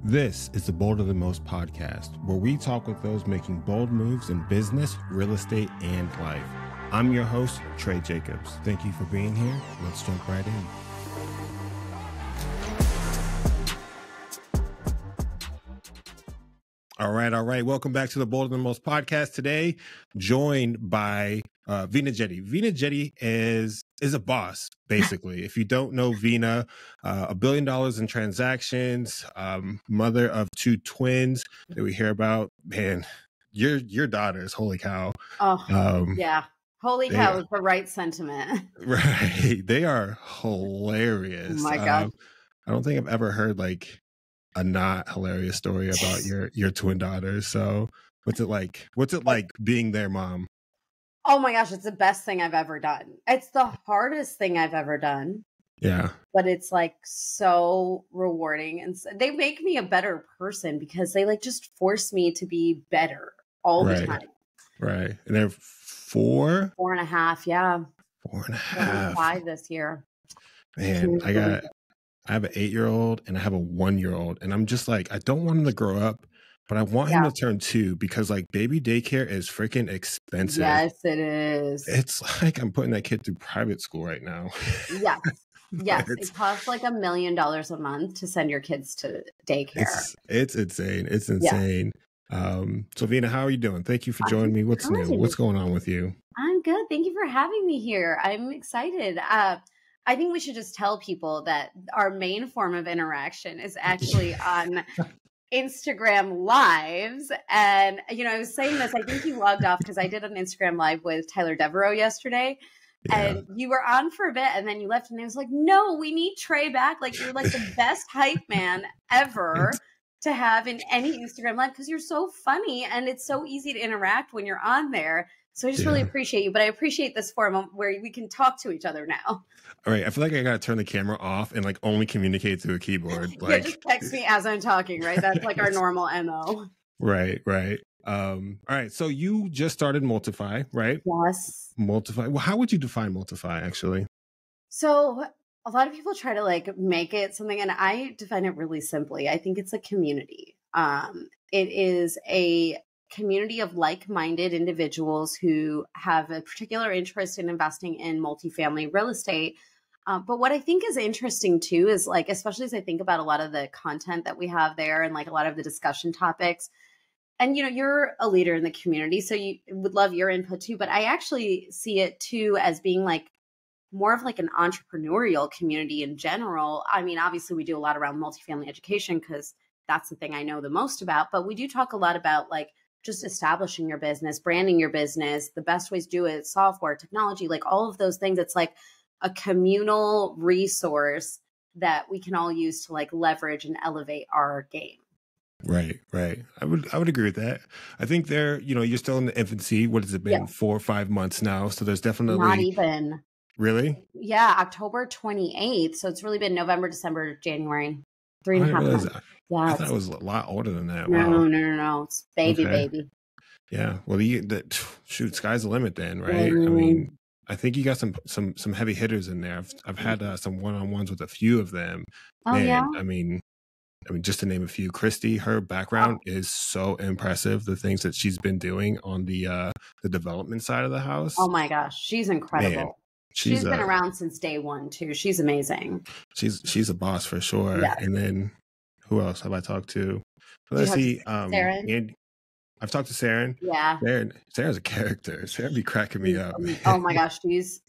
This is the Bolder Than Most podcast, where we talk with those making bold moves in business, real estate, and life. I'm your host, Trey Jacobs. Thank you for being here. Let's jump right in. All right. Welcome back to the Bolder Than Most podcast. Today, joined by Veena Jetti. Veena Jetti is a boss, basically. If you don't know Veena, $1 billion in transactions, mother of 2 twins that we hear about. Man, your daughters, holy cow. Yeah. Holy cow is the right sentiment. Right. They are hilarious. Oh my God. I don't think I've ever heard like a not hilarious story about your twin daughters. So what's it like being their mom? Oh my gosh, it's the best thing I've ever done. It's the hardest thing I've ever done. Yeah. But it's like so rewarding. And they make me a better person because they like just force me to be better all the time. Right. And they're 4? 4.5. Yeah. 4.5. 5 this year. Man, I have an 8-year-old and I have a 1-year-old, and I'm just like, I don't want him to grow up, but I want him to turn 2 because like baby daycare is freaking expensive. Yes, it is. It's like I'm putting that kid through private school right now. Yes. Yes. It costs like $1 million a month to send your kids to daycare. It's insane. It's insane. Yeah. So Veena, how are you doing? Thank you for joining me. What's new? What's going on with you? I'm good. Thank you for having me here. I'm excited. I think we should just tell people that our main form of interaction is actually on Instagram Lives. And, I was saying this, I think you logged off because I did an Instagram Live with Tyler Devereaux yesterday. Yeah. And you were on for a bit and then you left and I was like, no, we need Trey back. Like you're like the best hype man ever to have in any Instagram Live because you're so funny and it's so easy to interact when you're on there. So I just really appreciate you, but I appreciate this forum where we can talk to each other now. All right. I feel like I got to turn the camera off and like only communicate through a keyboard. Like, just text me as I'm talking, right? That's like our normal MO. Right. All right. So you just started Multiply, right? Yes. Multiply. Well, how would you define Multiply actually? So a lot of people try to like make it something, and I define it really simply. I think it's a community. It is a community of like-minded individuals who have a particular interest in investing in multifamily real estate. But what I think is interesting too is like, especially as I think about a lot of the content that we have there and like a lot of the discussion topics, and you're a leader in the community, so you would love your input too. But I actually see it too as being like more of like an entrepreneurial community in general. I mean, obviously we do a lot around multifamily education because that's the thing I know the most about, but we do talk a lot about like just establishing your business, branding your business, the best ways to do it, software, technology, like all of those things. It's like a communal resource that we can all use to like leverage and elevate our game. Right. I would agree with that. I think you're still in the infancy. What has it been? 4 or 5 months now. So there's definitely not even. Really? Yeah. October 28th. So it's really been November, December, January, 3.5 months. Yeah, I thought it was a lot older than that. No, wow. No. It's baby. Yeah. Well, shoot, sky's the limit then, right? I mean, I think you got some heavy hitters in there. I've had some one-on-ones with a few of them. Oh, Man, yeah. I mean, just to name a few, Christy, her background is so impressive. The things that she's been doing on the development side of the house. Oh my gosh, she's incredible. Man, she's been around since day one too. She's amazing. She's a boss for sure. Yeah. And then who else have I talked to? Let's see. Saren? I've talked to Saren. Yeah. Sarah's a character. Saren be cracking me up. Oh my gosh, she's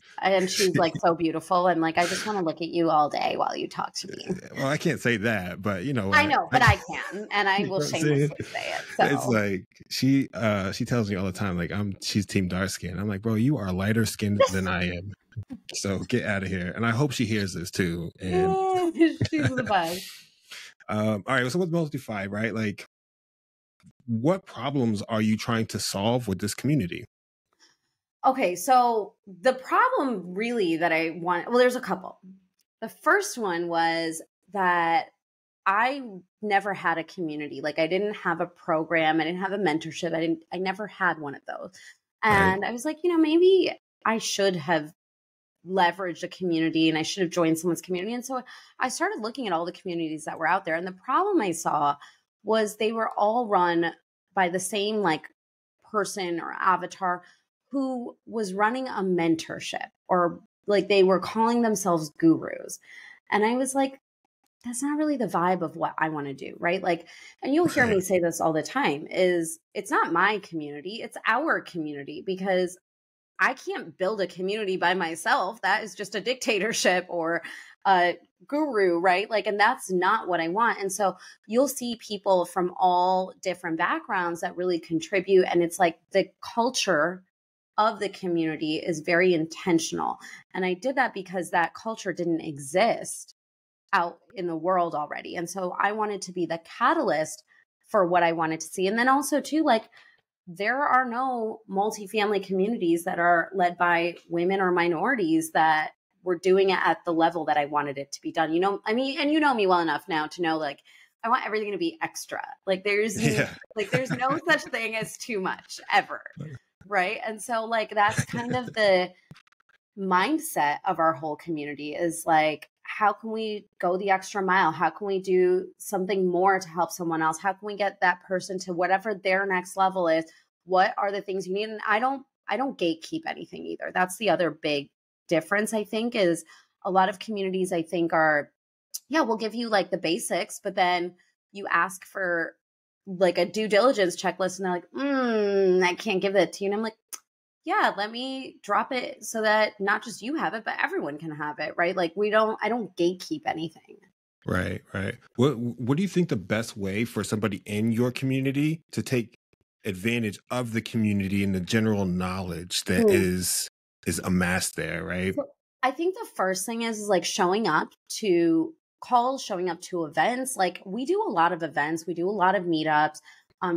like so beautiful, and like I just want to look at you all day while you talk to me. Well, I can't say that, but I know, but I can, and I will shamelessly say it. So. It's like she tells me all the time, like she's team dark skin. I'm like, bro, you are lighter skinned than I am. So get out of here. And I hope she hears this too. And she's the best. All right. So with Multiply, right? Like, what problems are you trying to solve with this community? Okay, so the problem really that I want, well, there's a couple. The first one was that I never had a community. Like I didn't have a program. I didn't have a mentorship. I never had one of those. And I was like, maybe I should have leveraged a community and I should have joined someone's community. And so I started looking at all the communities that were out there. And the problem I saw was they were all run by the same like person or avatar who was running a mentorship, or like they were calling themselves gurus. And I was like, that's not really the vibe of what I want to do, right? Like, and you'll hear me say this all the time, is it's not my community, it's our community, because I can't build a community by myself. That is just a dictatorship or a guru, right? Like, and that's not what I want. And so you'll see people from all different backgrounds that really contribute. And it's like the culture of the community is very intentional. And I did that because that culture didn't exist out in the world already. And so I wanted to be the catalyst for what I wanted to see. And then also too, like, there are no multifamily communities that are led by women or minorities that were doing it at the level that I wanted it to be done. You know, I mean, and you know me well enough now to know, like, I want everything to be extra. Like there's no such thing as too much ever. Right. And so like, that's kind of the mindset of our whole community, is like, how can we go the extra mile? How can we do something more to help someone else? How can we get that person to whatever their next level is? What are the things you need? And I don't gatekeep anything either. That's the other big difference, I think, is a lot of communities, I think, are, yeah, we'll give you like the basics, but then you ask for like a due diligence checklist and they're like, I can't give that to you. And I'm like, yeah, let me drop it so that not just you have it, but everyone can have it, right? Like I don't gatekeep anything. Right, right. What do you think the best way for somebody in your community to take advantage of the community and the general knowledge that is amassed there, right? So I think the first thing is like showing up to calls, showing up to events. Like we do a lot of events, we do a lot of meetups.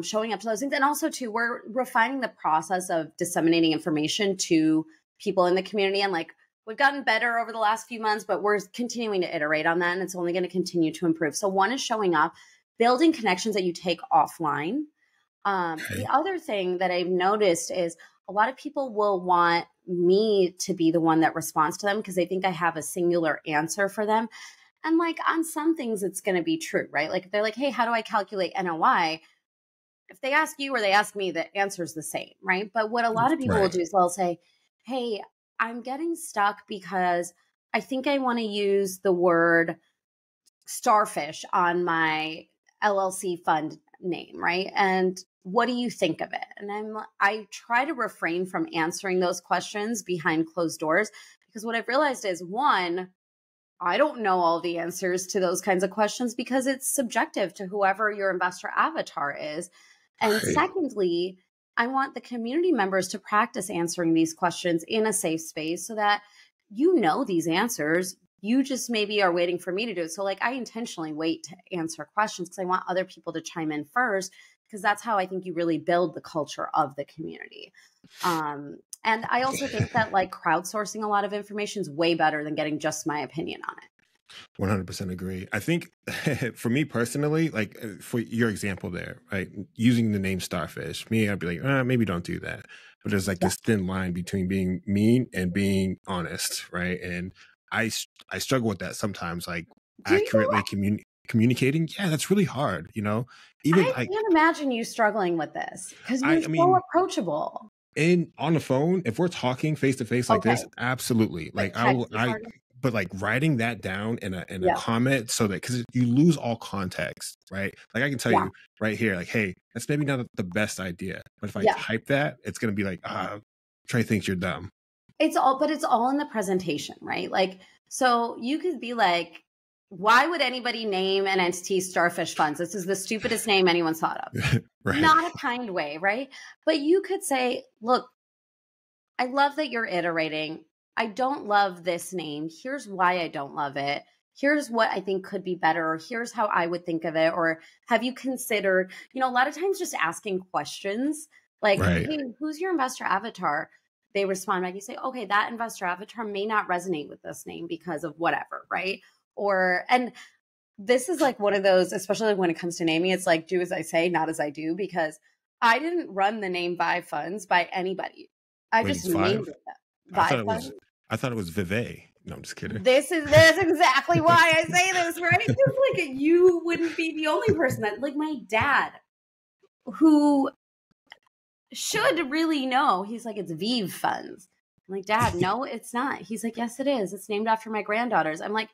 Showing up to those things. And also too, we're refining the process of disseminating information to people in the community. And like, we've gotten better over the last few months, but we're continuing to iterate on that. And it's only going to continue to improve. So one is showing up, building connections that you take offline. The other thing that I've noticed is a lot of people will want me to be the one that responds to them because they think I have a singular answer for them. And like on some things, it's going to be true, right? Like if they're like, hey, how do I calculate NOI? If they ask you or they ask me, the answer is the same, right? But what a lot of people will do is they'll say, hey, I'm getting stuck because I think I want to use the word starfish on my LLC fund name, right? And what do you think of it? And I try to refrain from answering those questions behind closed doors, because what I've realized is, one, I don't know all the answers to those kinds of questions because it's subjective to whoever your investor avatar is. And secondly, I want the community members to practice answering these questions in a safe space so that you know these answers. You just maybe are waiting for me to do it. So like I intentionally wait to answer questions because I want other people to chime in first, because that's how I think you really build the culture of the community. And I also think that like crowdsourcing a lot of information is way better than getting just my opinion on it. 100% agree. I think for me personally, like for your example there, right, using the name starfish, I'd be like, maybe don't do that. But there's like this thin line between being mean and being honest, right? And I struggle with that sometimes, like accurately communicating. Yeah, that's really hard, you know? Even I can't imagine you struggling with this because you're so approachable. And on the phone, if we're talking face to face like this, absolutely. Like but like writing that down in a comment, so that, because you lose all context, right? Like I can tell you right here, like, hey, that's maybe not the best idea, but if I type that, it's going to be like, Trey thinks you're dumb. It's all in the presentation, right? Like, so you could be like, why would anybody name an entity Starfish Funds? This is the stupidest name anyone's thought of. Right. Not a kind way, right? But you could say, look, I love that you're iterating. I don't love this name. Here's why I don't love it. Here's what I think could be better, or here's how I would think of it. Or have you considered, a lot of times just asking questions like, hey, who's your investor avatar? They respond back. You say, okay, that investor avatar may not resonate with this name because of whatever, right? And this is like one of those, especially when it comes to naming, it's like, do as I say, not as I do, because I didn't run the name Vive Funds by anybody. I just named it that. Vive Funds. I thought it was Vive. No, I'm just kidding. That's exactly why I say this, right? Because like you wouldn't be the only person that, like my dad, who should really know. He's like, it's Vive Funds. I'm like, Dad, no, it's not. He's like, yes, it is. It's named after my granddaughters. I'm like,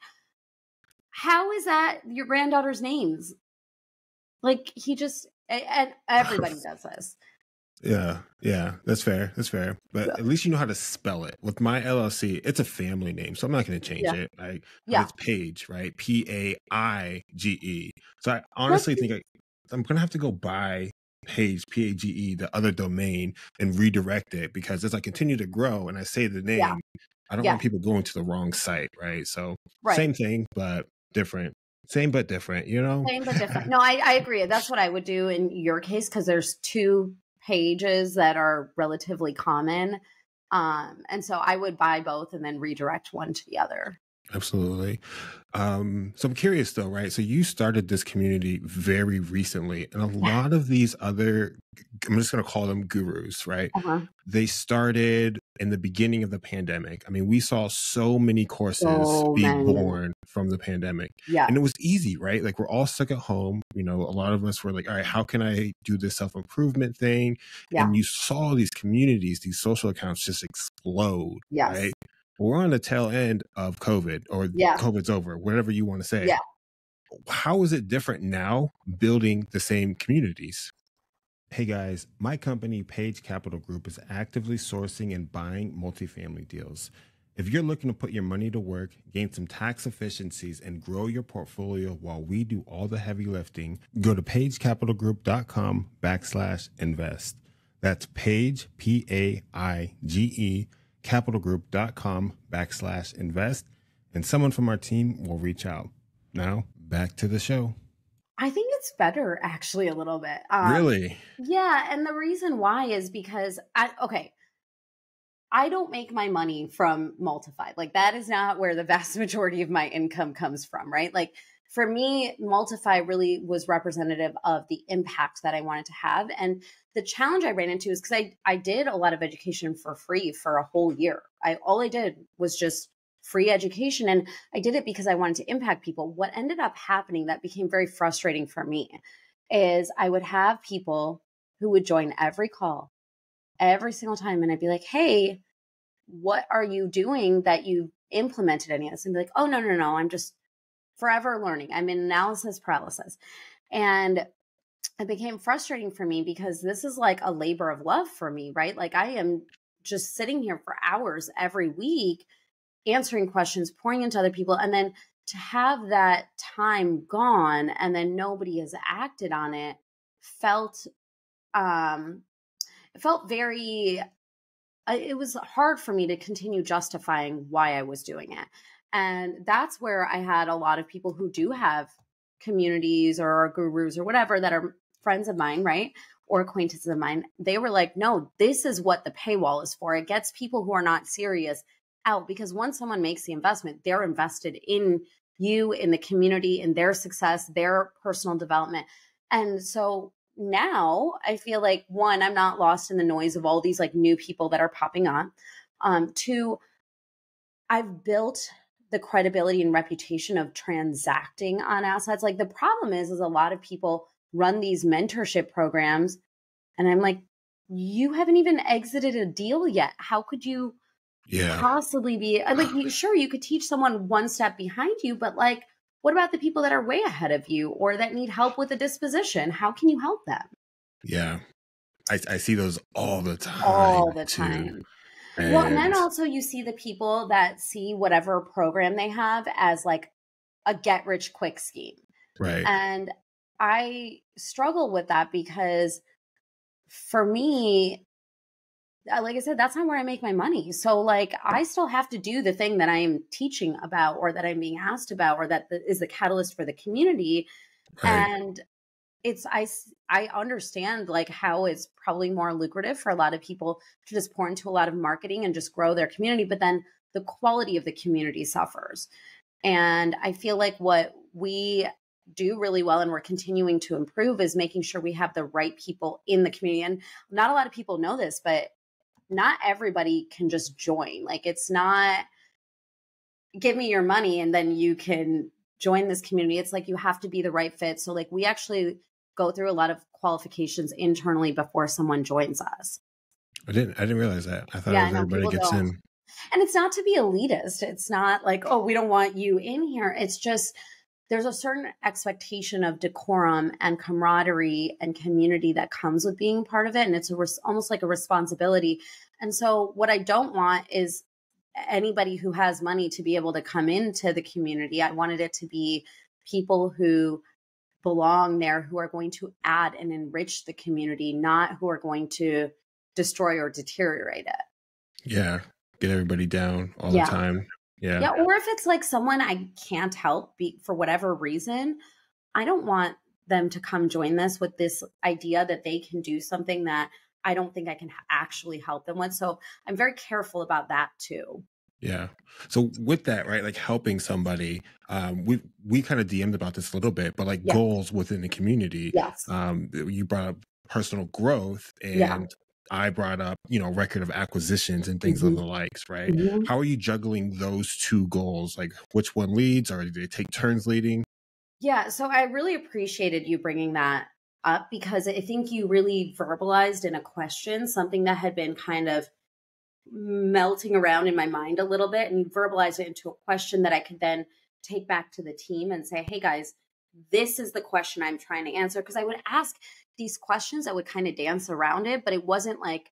how is that your granddaughter's names? Like and everybody does this. Yeah, that's fair. But at least you know how to spell it. With my LLC, it's a family name, so I'm not going to change it. It's Paige, right? Paige. So I honestly think I'm going to have to go buy Paige, Page, the other domain, and redirect it, because as I continue to grow and I say the name, I don't want people going to the wrong site, right? So same thing, but different. Same but different, you know? Same but different. No, I agree. That's what I would do in your case, because there's two pages that are relatively common. And so I would buy both and then redirect one to the other. Absolutely. So I'm curious though, right? So you started this community very recently, and a lot of these other, I'm just going to call them gurus, right? They started in the beginning of the pandemic. I mean, we saw so many courses being born from the pandemic. And it was easy, right? Like we're all stuck at home. You know, a lot of us were like, all right, how can I do this self-improvement thing? And you saw these communities, these social accounts just explode, right? We're on the tail end of COVID, or COVID's over, whatever you want to say. How is it different now building the same communities? Hey guys, my company, Paige Capital Group, is actively sourcing and buying multifamily deals. If you're looking to put your money to work, gain some tax efficiencies, and grow your portfolio while we do all the heavy lifting, go to pagecapitalgroup.com/invest. That's Paige, Paige, capitalgroup.com/invest, and someone from our team will reach out. Now, back to the show. I think it's better, actually, a little bit. Really? Yeah. And the reason why is because I don't make my money from Multify. Like that is not where the vast majority of my income comes from, right? Like for me, Multify really was representative of the impact that I wanted to have. And the challenge I ran into is because I did a lot of education for free for a whole year. All I did was just free education. And I did it because I wanted to impact people. What ended up happening that became very frustrating for me is I would have people who would join every call every single time. And I'd be like, hey, what are you doing that you implemented any of this? And be like, oh, no, I'm just forever learning. I'm in analysis paralysis. And it became frustrating for me because this is like a labor of love for me, right? Like I am just sitting here for hours every week, answering questions, pouring into other people. And then to have that time gone and then nobody has acted on it felt very, it was hard for me to continue justifying why I was doing it. And that's where I had a lot of people who do have communities or gurus or whatever that are friends of mine, right? Or acquaintances of mine. They were like, no, this is what the paywall is for. It gets people who are not serious out, because once someone makes the investment, they're invested in you, in the community, in their success, their personal development. And so now I feel like, one, I'm not lost in the noise of all these like new people that are popping on. Two, I've built the credibility and reputation of transacting on assets. Like the problem is a lot of people run these mentorship programs and I'm like, you haven't even exited a deal yet. How could you possibly be like, sure, you could teach someone one step behind you, but like, what about the people that are way ahead of you or that need help with a disposition? How can you help them? Yeah. I see those all the time. All the time. Well, and then also you see the people that see whatever program they have as like a get rich quick scheme. Right. And I struggle with that because for me, like I said, that's not where I make my money. So like, I still have to do the thing that I am teaching about or that I'm being asked about, or that is the catalyst for the community. Right. And I understand like how it's probably more lucrative for a lot of people to just pour into a lot of marketing and just grow their community, but then the quality of the community suffers. And I feel like what we do really well and we're continuing to improve is making sure we have the right people in the community. And not a lot of people know this, but not everybody can just join. Like, it's not give me your money and then you can join this community. It's like you have to be the right fit. So like we actually go through a lot of qualifications internally before someone joins us. I didn't realize that. I thought it Yeah, was no, everybody people gets don't. in. And it's not to be elitist. It's not like, oh, we don't want you in here. It's just there's a certain expectation of decorum and camaraderie and community that comes with being part of it. And it's almost like a responsibility. And so what I don't want is anybody who has money to be able to come into the community. I wanted it to be people who belong there, who are going to add and enrich the community, not who are going to destroy or deteriorate it. Yeah. Get everybody down all the time. Yeah. Yeah. Or if it's like someone I can't help for whatever reason, I don't want them to come join this with this idea that they can do something that I don't think I can actually help them with. So I'm very careful about that too. Yeah. So with that, right, like helping somebody, we kind of DM'd about this a little bit, but like goals within the community. Yes. You brought up personal growth and I brought up, record of acquisitions and things of the likes, right? How are you juggling those two goals? Like which one leads, or do they take turns leading? Yeah. So I really appreciated you bringing that up because I think you really verbalized in a question something that had been kind of melting around in my mind a little bit, and you verbalized it into a question that I could then take back to the team and say, hey guys, this is the question I'm trying to answer. Because I would ask these questions that would kind of dance around it, but it wasn't like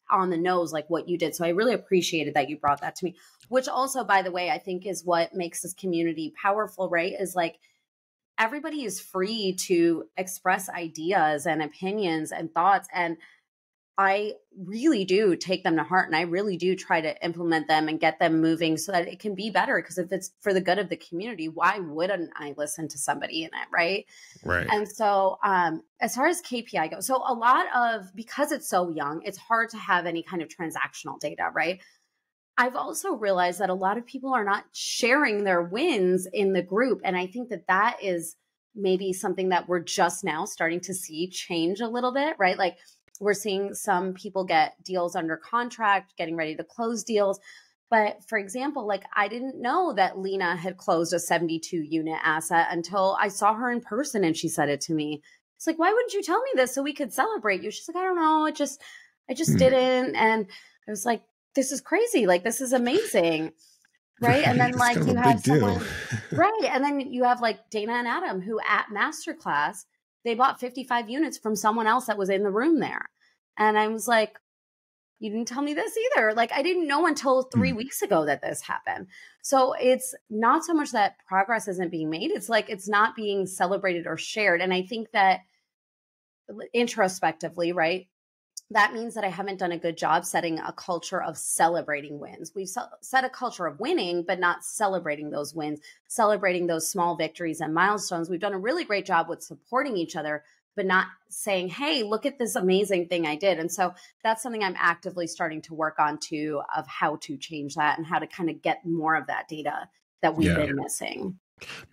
on the nose like what you did. So I really appreciated that you brought that to me, which also, by the way, I think is what makes this community powerful, right? Is like everybody is free to express ideas and opinions and thoughts. And I really do take them to heart, and I really do try to implement them and get them moving so that it can be better. Because if it's for the good of the community, why wouldn't I listen to somebody in it? Right. Right. And so as far as KPI goes, so a lot of, because it's so young, it's hard to have any kind of transactional data. Right. I've also realized that a lot of people are not sharing their wins in the group. And I think that that is maybe something that we're just now starting to see change a little bit, right? Like we're seeing some people get deals under contract, getting ready to close deals. But for example, like I didn't know that Lena had closed a 72 unit asset until I saw her in person and she said it to me. It's like, why wouldn't you tell me this so we could celebrate you? She's like, I don't know. I just didn't. And I was like, this is crazy. Like, this is amazing. Right. And then like you have someone, right. And then you have like Dana and Adam who at Masterclass, they bought 55 units from someone else that was in the room there. And I was like, you didn't tell me this either. Like, I didn't know until 3 weeks ago that this happened. So it's not so much that progress isn't being made. It's like, it's not being celebrated or shared. And I think that introspectively, right, that means that I haven't done a good job setting a culture of celebrating wins. We've set a culture of winning, but not celebrating those wins, celebrating those small victories and milestones. We've done a really great job with supporting each other, but not saying, hey, look at this amazing thing I did. And so that's something I'm actively starting to work on too, of how to change that and how to kind of get more of that data that we've been missing.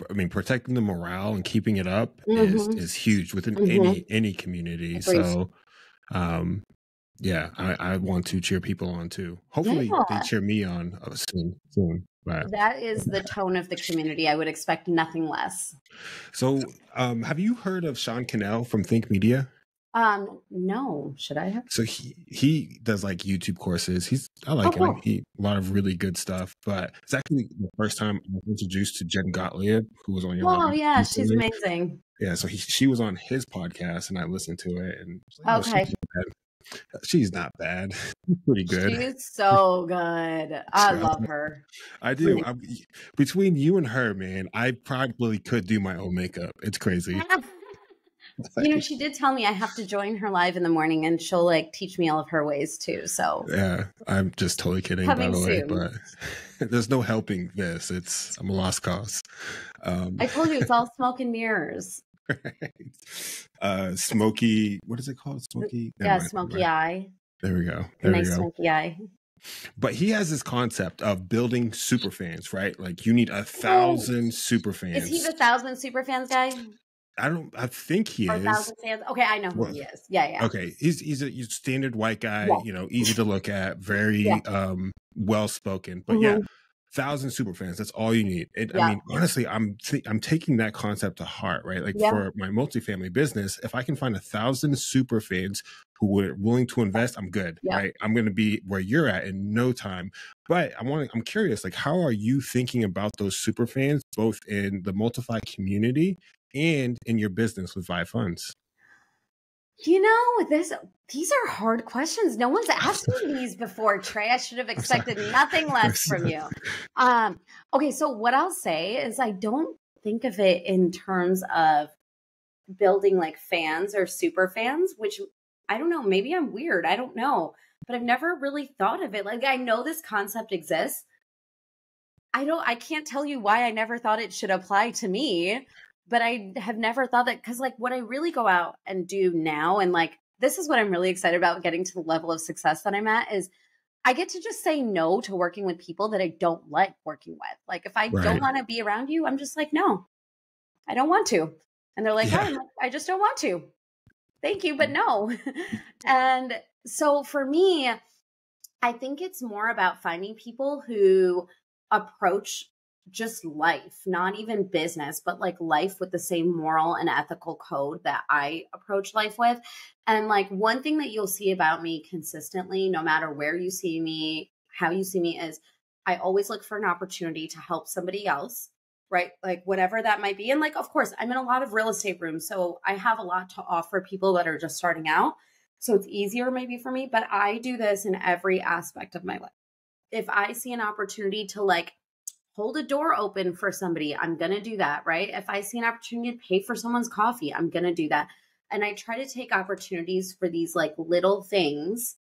I mean, protecting the morale and keeping it up is huge within any community. Agreed. So I want to cheer people on too. Hopefully they cheer me on soon. Right. That is the tone of the community. I would expect nothing less. So have you heard of Sean Cannell from Think Media? No. Should I have? So he does like YouTube courses. I like him. A lot of really good stuff. But it's actually the first time I was introduced to Jen Gottlieb, who was on your Oh yeah, she's amazing. Yeah, so she was on his podcast and I listened to it and was like, she's not bad. Pretty good. She's so good. I love her. I do. Between you and her, man, I probably could do my own makeup. It's crazy. She did tell me I have to join her live in the morning and she'll like teach me all of her ways too. So yeah, I'm just totally kidding, by the way, but there's no helping this. I'm a lost cause. I told you it's all smoke and mirrors. Right. Smoky, what is it called? Smoky? Smoky eye. There we go. Nice smoky eye. But he has this concept of building super fans, right? Like you need 1,000 super fans. Is he the 1,000 super fans guy? I think he Or is. Thousand Sands. Okay, I know who Well, he is. Yeah, yeah. okay, he's a standard white guy, Yeah. you know, easy to look at, Yeah. very well spoken. But yeah, Mhm. 1,000 super fans, that's all you need. I Yeah. mean, honestly, I'm taking that concept to heart, right? Like Yeah. for my multifamily business, if I can find 1,000 super fans who were willing to invest, I'm good, Yeah. right? I'm going to be where you're at in no time. But I'm curious, like, how are you thinking about those super fans, both in the Multify community and in your business with Vive Funds? You know, these are hard questions. No one's asked me these before, Trey. I should have I'm sorry. expected nothing less from you. Okay, so what I'll say is I don't think of it in terms of building like fans or super fans, which I don't know, maybe I'm weird. I don't know. But I've never really thought of it. Like I know this concept exists. I can't tell you why I never thought it should apply to me, but I have never thought that because like what I really go out and do now, and like this is what I'm really excited about getting to the level of success that I'm at is I get to just say no to working with people that I don't like working with. Like if I don't Right. want to be around you, I'm just like, no, I don't want to. And they're like, oh, Yeah. I'm like, I just don't want to. Thank you, but no. And so for me, I think it's more about finding people who approach just life, not even business, but like life with the same moral and ethical code that I approach life with. And like one thing that you'll see about me consistently, no matter where you see me, how you see me, is I always look for an opportunity to help somebody else, right? Like whatever that might be. And like, of course, I'm in a lot of real estate rooms. So I have a lot to offer people that are just starting out. So it's easier maybe for me, but I do this in every aspect of my life. If I see an opportunity to like hold a door open for somebody, I'm going to do that, right? If I see an opportunity to pay for someone's coffee, I'm going to do that. And I try to take opportunities for these like little things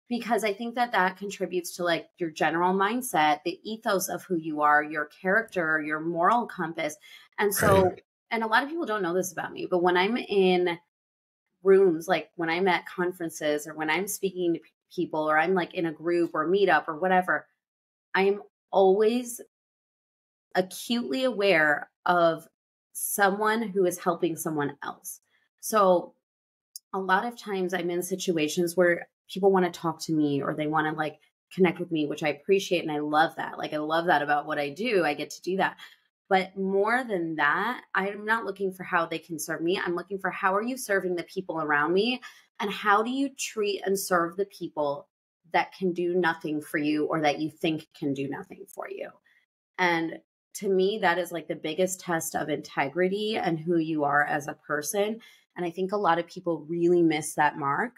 because I think that that contributes to like your general mindset, the ethos of who you are, your character, your moral compass. And Right. so, and a lot of people don't know this about me, but when I'm in rooms, like when I'm at conferences or when I'm speaking to people or I'm like in a group or meetup or whatever, I am always acutely aware of someone who is helping someone else. So a lot of times I'm in situations where people want to talk to me or they want to like connect with me, which I appreciate and I love that. Like I love that about what I do. I get to do that. But more than that, I'm not looking for how they can serve me. I'm looking for how are you serving the people around me and how do you treat and serve the people that can do nothing for you or that you think can do nothing for you. And to me, that is like the biggest test of integrity and who you are as a person. And I think a lot of people really miss that mark.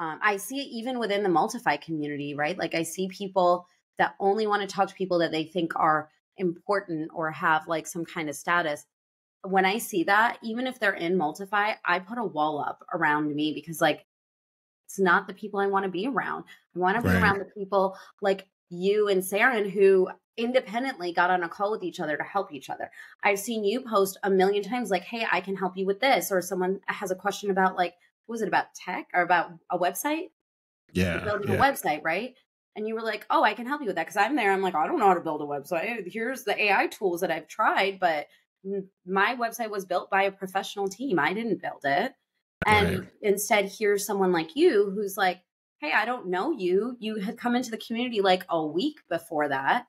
I see it even within the Multify community, right? Like I see people that only want to talk to people that they think are important or have like some kind of status. When I see that, even if they're in Multify, I put a wall up around me because like it's not the people I want to be around. I want to be Right. around the people like you and Saren who independently got on a call with each other to help each other. I've seen you post a million times like, hey, I can help you with this. Or someone has a question about like, was it about tech or about a website? Like Yeah. building a Yeah. website, right? And you were like, oh, I can help you with that. Cause I'm there. I'm like, I don't know how to build a website. Here's the AI tools that I've tried, but my website was built by a professional team. I didn't build it. Right. And instead, here's someone like you who's like, hey, I don't know you. You had come into the community like a week before that.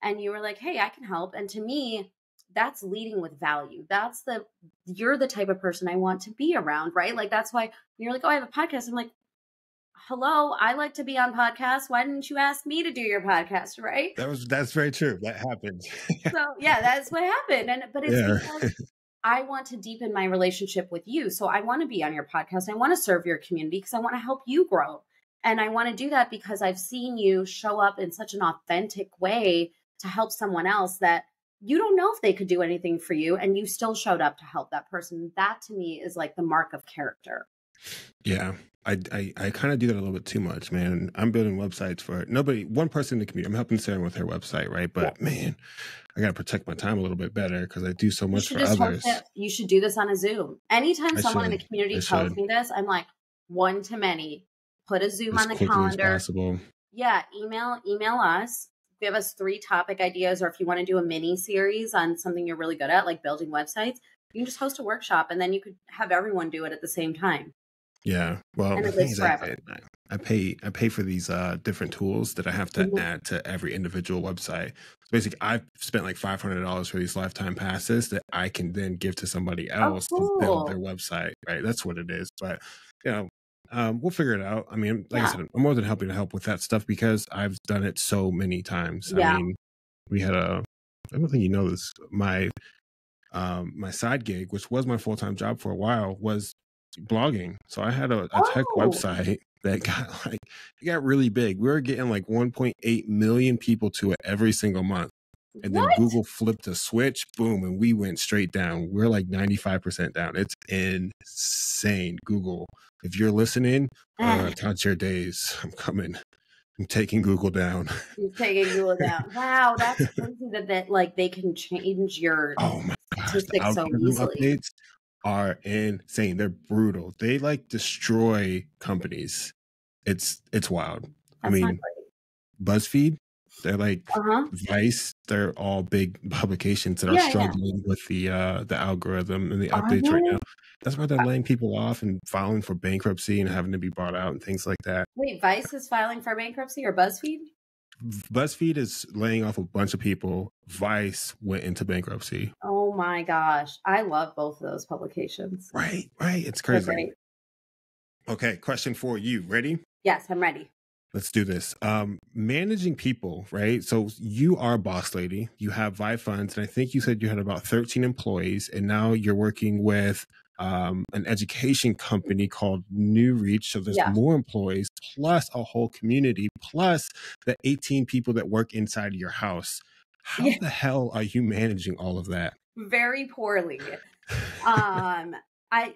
And you were like, hey, I can help. And to me, that's leading with value. You're the type of person I want to be around, right? Like, that's why when you're like, oh, I have a podcast. I'm like, hello, I like to be on podcasts. Why didn't you ask me to do your podcast, right? That's very true. That happens. So yeah, that's what happened. But it's Yeah. because I want to deepen my relationship with you. So I want to be on your podcast. I want to serve your community because I want to help you grow. And I want to do that because I've seen you show up in such an authentic way to help someone else that you don't know if they could do anything for you and you still showed up to help that person. That to me is like the mark of character. Yeah. I kind of do that a little bit too much, man. I'm building websites for one person in the community. I'm helping Sarah with her website, right? Yeah. But man, I got to protect my time a little bit better because I do so You much should for just host others. it. You should do this on a Zoom. Anytime I someone in should. the community I tells should. me this, I'm like, one to many. Put a Zoom As on the quickly as calendar. possible. Yeah, email us. Give us 3 topic ideas, or if you want to do a mini series on something you're really good at, like building websites, You can just host a workshop and then you could have everyone do it at the same time. Yeah. Well, And the it thing lives is, forever. I pay for these different tools that I have to Mhm. add to every individual website. So basically, I've spent like $500 for these lifetime passes that I can then give to somebody Oh, else to build their cool. website. Right. That's what it is. But you know, we'll figure it out. I mean, like I Yeah. said, I'm more than happy to help with that stuff because I've done it so many times. I Yeah. mean, we had I don't think you know this. My side gig, which was my full-time job for a while, was blogging. So I had a tech Oh, website that got it got really big. We were getting like 1.8 million people to it every single month. And then what? Google flipped a switch, boom, and we went straight down. We're like 95% down. It's insane. Google, if you're listening, count your days. I'm coming. I'm taking Google down. You're taking Google down. Wow, that's crazy that like they can change your Oh my gosh, the statistics so algorithm easily. updates are insane. They're brutal. They like destroy companies. It's wild. I That's not mean, great. BuzzFeed, they're like Uh-huh. Vice, they're all big publications that are Yeah, yeah. struggling with the algorithm and the Are updates right now. they? That's why they're laying people off and filing for bankruptcy and having to be bought out and things like that. Wait, Vice is filing for bankruptcy or BuzzFeed? BuzzFeed is laying off a bunch of people. Vice went into bankruptcy. Oh my gosh. I love both of those publications. Right, right. It's They're crazy. great. Okay, question for you. Ready? Yes, I'm ready. Let's do this. Managing people, right? So you are a boss lady. You have Vive Funds, and I think you said you had about 13 employees, and now you're working with an education company called New Reach. So there's Yeah. more employees, plus a whole community, plus the 18 people that work inside of your house. How Yeah. the hell are you managing all of that? Very poorly. Um, I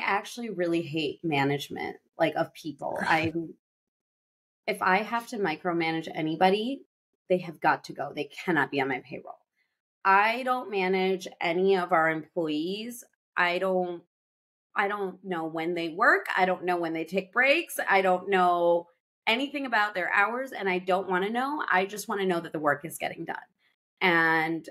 actually really hate management, like of people. If I have to micromanage anybody, they have got to go. They cannot be on my payroll. I don't manage any of our employees. I don't I don't know when they work. I don't know when they take breaks. I don't know anything about their hours and I don't want to know. I just want to know that the work is getting done. And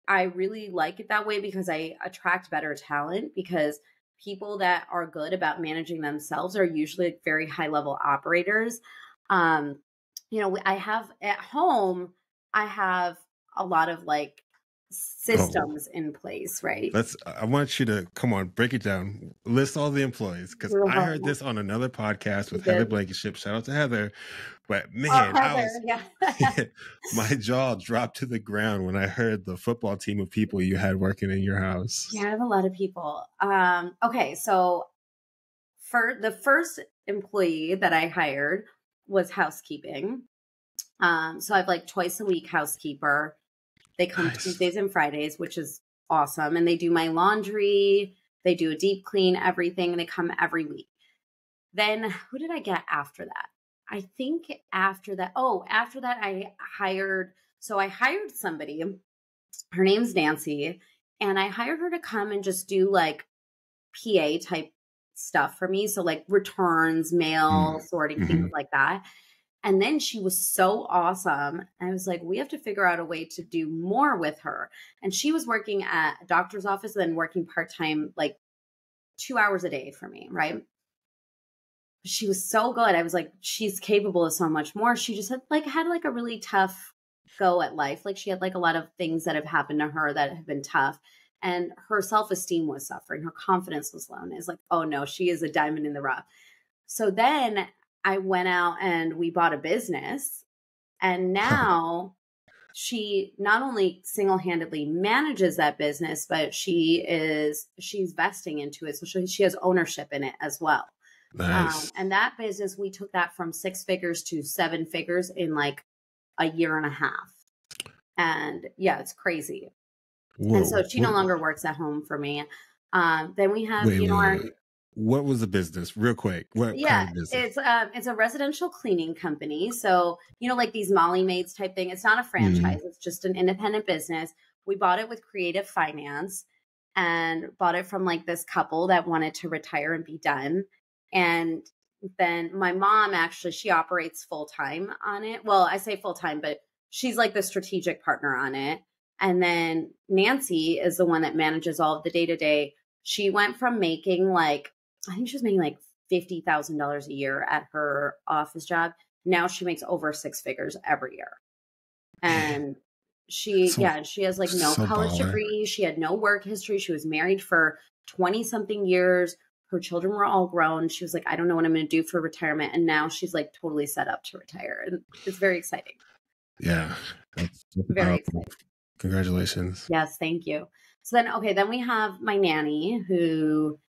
I really like it that way because I attract better talent because people that are good about managing themselves are usually like very high level operators. Um, I have at home, I have a lot of like Oh, systems in place, right? I want you to come on, break it down. List all the employees because I heard Oh, this on another podcast you with Heather did. Blankenship. Shout out to Heather. But Oh, man, I Heather, was yeah. my jaw dropped to the ground when I heard the football team of people you had working in your house. Yeah, I have a lot of people. Okay, so for the first employee that I hired was housekeeping. So I have like twice a week housekeeper. They come Nice. Tuesdays and Fridays, which is awesome. And they do my laundry, they do a deep clean, everything, and they come every week. Then who did I get after that? I think after that I hired somebody. Her name's Nancy, and I hired her to come and just do like PA type stuff for me. So like returns, mail, sorting, things Mm-hmm. like that. And then she was so awesome. I was like, we have to figure out a way to do more with her. And she was working at a doctor's office and then working part-time, like 2 hours a day for me, right? She was so good. I was like, she's capable of so much more. She just had like a really tough go at life. Like she had like a lot of things that have happened to her that have been tough. And her self-esteem was suffering. Her confidence was low. And it's like, oh no, she is a diamond in the rough. So then I went out and we bought a business. And now she not only single-handedly manages that business, but she's vesting into it. So she has ownership in it as well. Nice. And that business, we took that from 6 figures to 7 figures in like a year and a half. And yeah, it's crazy. And so Whoa. she no longer works at home for me. Then we have, Wait. What was the business? Real quick. What kind yeah, of business? it's a residential cleaning company. So, like these Molly Maids type thing. It's not a Mm, franchise. It's just an independent business. We bought it with creative finance and bought it from like this couple that wanted to retire and be done. And then my mom actually, she operates full time on it. Well, I say full time, but she's like the strategic partner on it. And then Nancy is the one that manages all of the day-to-day. She went from making like, I think she was making like $50,000 a year at her office job. Now she makes over six figures every year. And she has like no college degree. She had no work history. She was married for 20 something years. Her children were all grown. She was like, I don't know what I'm going to do for retirement. And now she's like totally set up to retire. And it's very exciting. Yeah. That's very exciting. Congratulations. Yes. Thank you. So then we have my nanny, who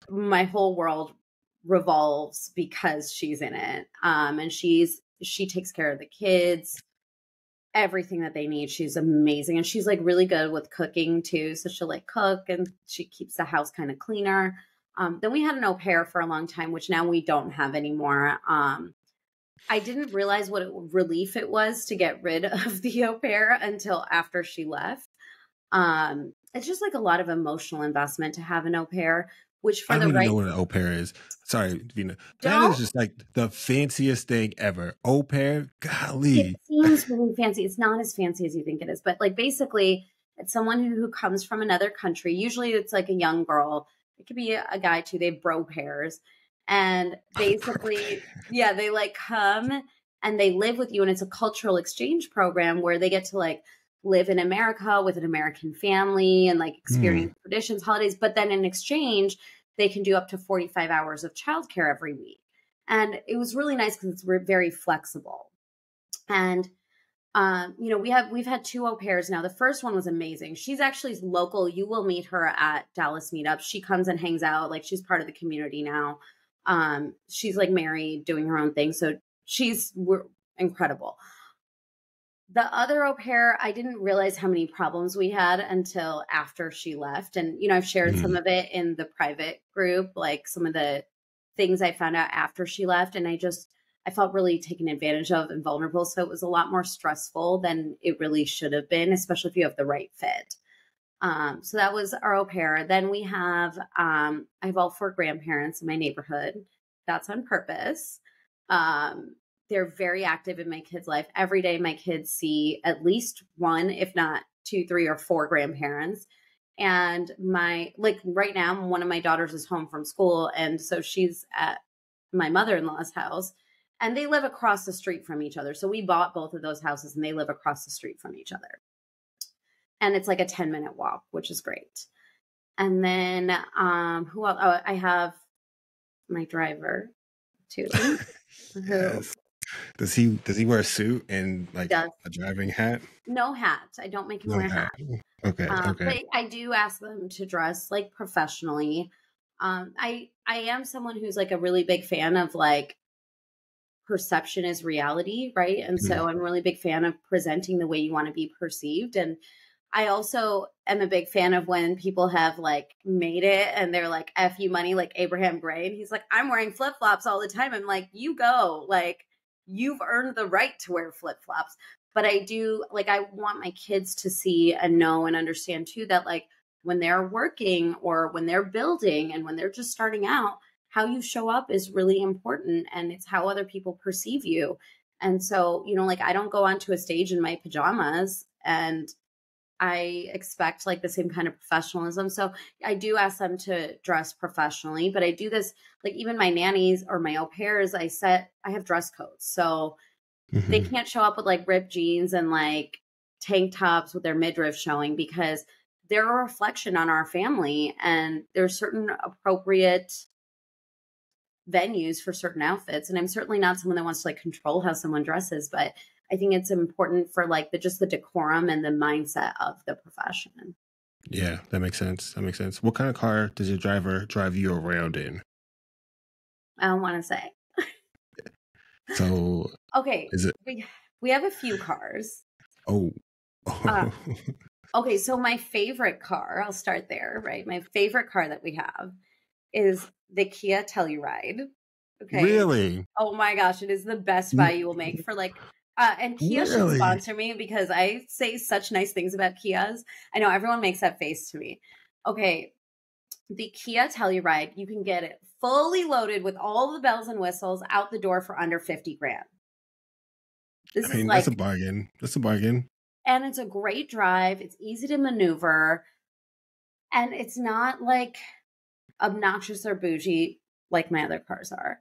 my whole world revolves because she's in it. And she takes care of the kids, everything that they need. She's amazing. And she's like really good with cooking too. So she'll like cook, and she keeps the house kind of cleaner. Then we had an au pair for a long time, which now we don't have anymore. I didn't realize what relief it was to get rid of the au pair until after she left. It's just like a lot of emotional investment to have an au pair, which for I don't the even know what an au pair is. Sorry, Veena. That is just like the fanciest thing ever. Au pair, golly. It seems really fancy. It's not as fancy as you think it is, but like basically it's someone who comes from another country. Usually it's like a young girl. It could be a guy too. They have bro pairs. And basically, yeah, they like come and they live with you. And it's a cultural exchange program where they get to like live in America with an American family and like experience traditions, holidays. But then in exchange, they can do up to 45 hours of childcare every week. And it was really nice because it's very flexible. And we've had two au pairs now. The first one was amazing. She's actually local. You will meet her at Dallas meetups. She comes and hangs out. Like she's part of the community now. She's like married, doing her own thing. So we're incredible. The other au pair, I didn't realize how many problems we had until after she left. And, I've shared some of it in the private group, like some of the things I found out after she left. And I felt really taken advantage of and vulnerable. So it was a lot more stressful than it really should have been, especially if you have the right fit. So that was our au pair. Then we have, I have all four grandparents in my neighborhood. That's on purpose. They're very active in my kids' life. Every day my kids see at least one, if not two, three, or four grandparents. And right now, one of my daughters is home from school. And so she's at my mother-in-law's house, and they live across the street from each other. So we bought both of those houses and they live across the street from each other. And it's like a 10-minute walk, which is great. And then who else? Oh, I have my driver too. Yes. Does he wear a suit and like a driving hat? No hat. I don't make him wear a hat. Okay. But I do ask them to dress like professionally. I am someone who's like a really big fan of like perception is reality, right? And so I'm a really big fan of presenting the way you want to be perceived. And I also am a big fan of when people have like made it and they're like, F you money, like Abraham Gray. And he's like, I'm wearing flip-flops all the time. I'm like, you go, like, you've earned the right to wear flip-flops. But I do, like, I want my kids to see and know and understand too that like when they're working or when they're building and when they're just starting out, how you show up is really important, and it's how other people perceive you. And so, like I don't go onto a stage in my pajamas, and I expect like the same kind of professionalism. So I do ask them to dress professionally, but I do this, like even my nannies or my au pairs, I have dress codes. So they can't show up with like ripped jeans and like tank tops with their midriff showing, because they're a reflection on our family, and there's certain appropriate venues for certain outfits. And I'm certainly not someone that wants to like control how someone dresses, but I think it's important for like the decorum and the mindset of the profession. Yeah, that makes sense. What kind of car does your driver drive you around in? I don't want to say. So okay, is it? We have a few cars. Oh. Okay, so my favorite car, I'll start there, right? My favorite car that we have is the Kia Telluride. Okay. Really? Oh my gosh, it is the best buy you will make for like and Kia should sponsor me, because I say such nice things about Kias. I know everyone makes that face to me. Okay. The Kia Telluride, you can get it fully loaded with all the bells and whistles out the door for under $50,000. That's a bargain. And it's a great drive. It's easy to maneuver. And it's not like obnoxious or bougie like my other cars are.